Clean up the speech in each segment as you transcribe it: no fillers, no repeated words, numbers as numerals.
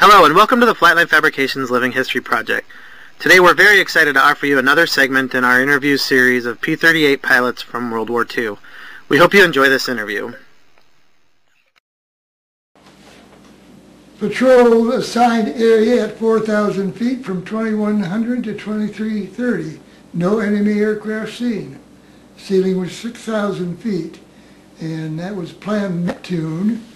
Hello and welcome to the Flightline Fabrications Living History Project. Today we're very excited to offer you another segment in our interview series of P-38 pilots from World War II. We hope you enjoy this interview. Patrol assigned area at 4,000 feet from 2100 to 2330. No enemy aircraft seen. Ceiling was 6,000 feet. And that was Plan Neptune.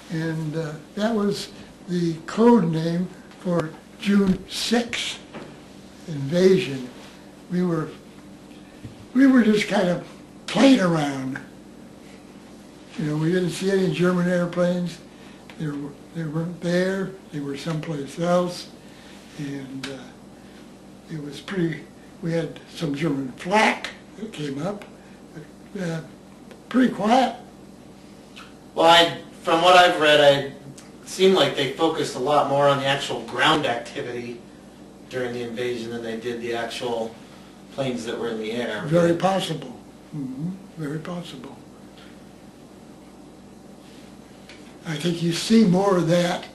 And that was the code name for June 6th invasion. We were just kind of playing around. You know, we didn't see any German airplanes. They weren't there. They were someplace else. And it was pretty, we had some German flak that came up. Pretty quiet. Well, from what I've read, it seemed like they focused a lot more on the actual ground activity during the invasion than they did the actual planes that were in the air. Very possible. Mm-hmm. Very possible. I think you see more of that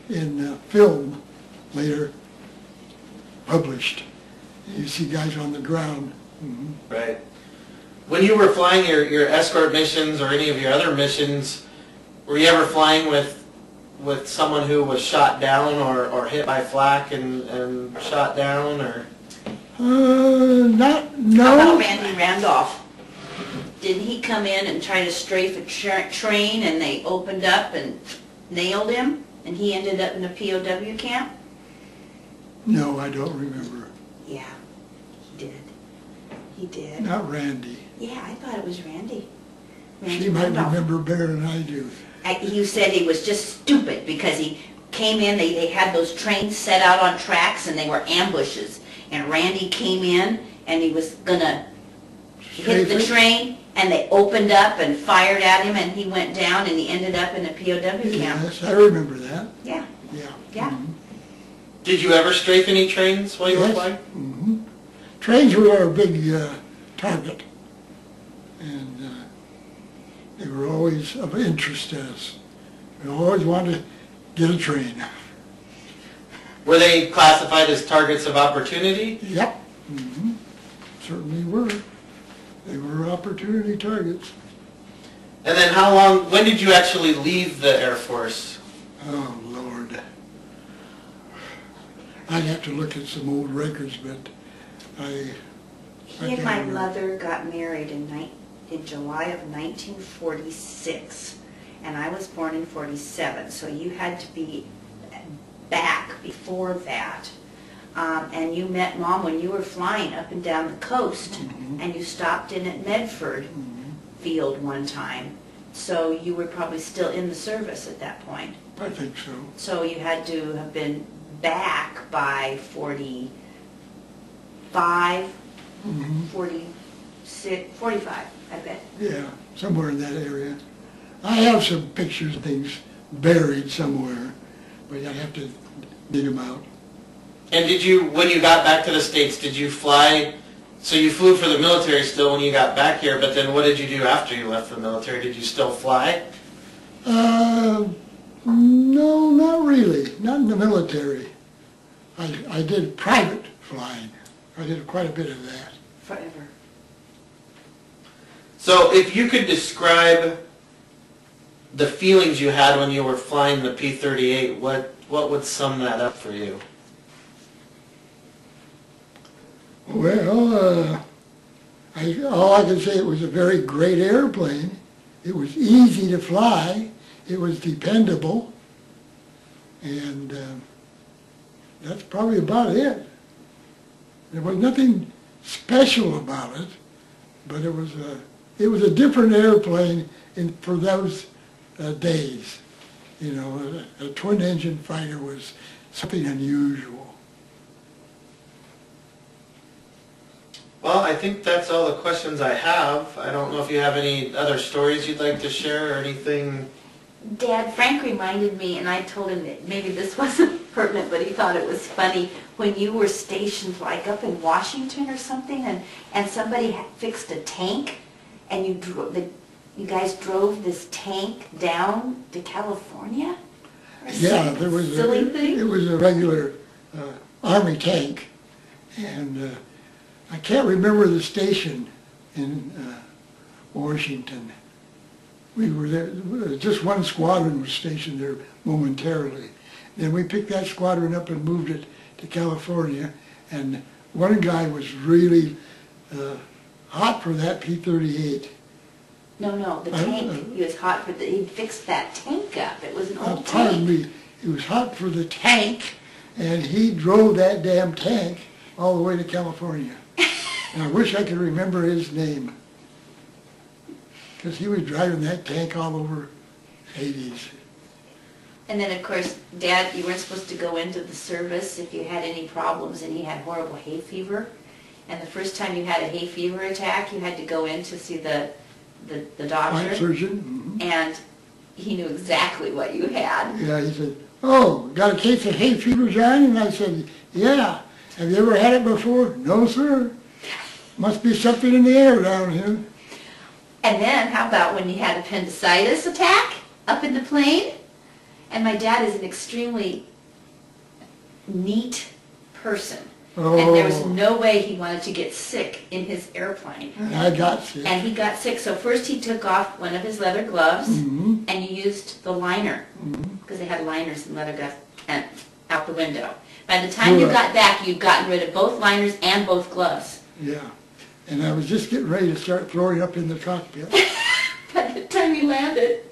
in film later published. You see guys on the ground. Mm-hmm. Right. When you were flying your escort missions or any of your other missions, were you ever flying with someone who was shot down or hit by flak and shot down, or? No. How about Randy Randolph? Didn't he come in and try to strafe a train and they opened up and nailed him and he ended up in a POW camp? No, I don't remember. Yeah, he did. He did. Not Randy. Yeah, I thought it was Randy. She might remember better than I do. He said he was just stupid because he came in, they had those trains set out on tracks and they were ambushes. And Randy came in and he was going to hit the train and they opened up and fired at him and he went down and he ended up in a POW camp. Yes, I remember that. Yeah. Yeah. Yeah. Mm-hmm. Did you ever strafe any trains while you were flying? Mm-hmm. Trains were our big target. And they were always of interest to us. We always wanted to get a train. Were they classified as targets of opportunity? Yep. Mm-hmm. Certainly were. They were opportunity targets. And then when did you actually leave the Air Force? Oh, Lord. I'd have to look at some old records, but He and my mother got married in July of 1946, and I was born in 47, so you had to be back before that. And you met Mom when you were flying up and down the coast, mm-hmm. and you stopped in at Medford mm-hmm. Field one time. So you were probably still in the service at that point. I think so. So you had to have been back by 45, mm-hmm. 46, 45, I bet. Yeah, somewhere in that area. I have some pictures of things buried somewhere, but I'd have to dig them out. And when you got back to the States, did you fly? So you flew for the military still when you got back here, but then what did you do after you left the military? Did you still fly? No, not really. Not in the military. I did private flying. I did quite a bit of that. Forever. So if you could describe the feelings you had when you were flying the P-38, what would sum that up for you? Well, all I can say, it was a very great airplane. It was easy to fly. It was dependable. And that's probably about it. There was nothing special about it, but it was a different airplane for those days. You know, a twin-engine fighter was something unusual. Well, I think that's all the questions I have. I don't know if you have any other stories you'd like to share or anything. Dad, Frank reminded me, and I told him that maybe this wasn't pertinent, but he thought it was funny, when you were stationed like up in Washington or something, and somebody had fixed a tank, and you guys drove this tank down to California? Yeah, there was silly thing? It was a regular Army tank, and I can't remember the station in Washington. We were there, just one squadron was stationed there momentarily. Then we picked that squadron up and moved it to California, and one guy was really hot for that P-38. No, the tank. He was hot for he fixed that tank up. It was an old Pardon tank. me, he was hot for the tank, and he drove that damn tank all the way to California. And I wish I could remember his name, because he was driving that tank all over Hades. And then, of course, Dad, you weren't supposed to go into the service if you had any problems, and he had horrible hay fever. And the first time you had a hay fever attack, you had to go in to see the doctor. White surgeon. And he knew exactly what you had. Yeah, he said, "Oh, got a case of hay fever, John?" And I said, "Yeah. Have you ever had it before?" "No, sir. Must be something in the air down here." And then, how about when you had appendicitis attack up in the plane? And my dad is an extremely neat person. Oh. And there was no way he wanted to get sick in his airplane. And I got sick. And he got sick. So first he took off one of his leather gloves, Mm-hmm. and you used the liner, because they had liners and leather gloves and out the window. By the time you got back, you'd gotten rid of both liners and both gloves. Yeah. And I was just getting ready to start throwing up in the cockpit. By the time you landed.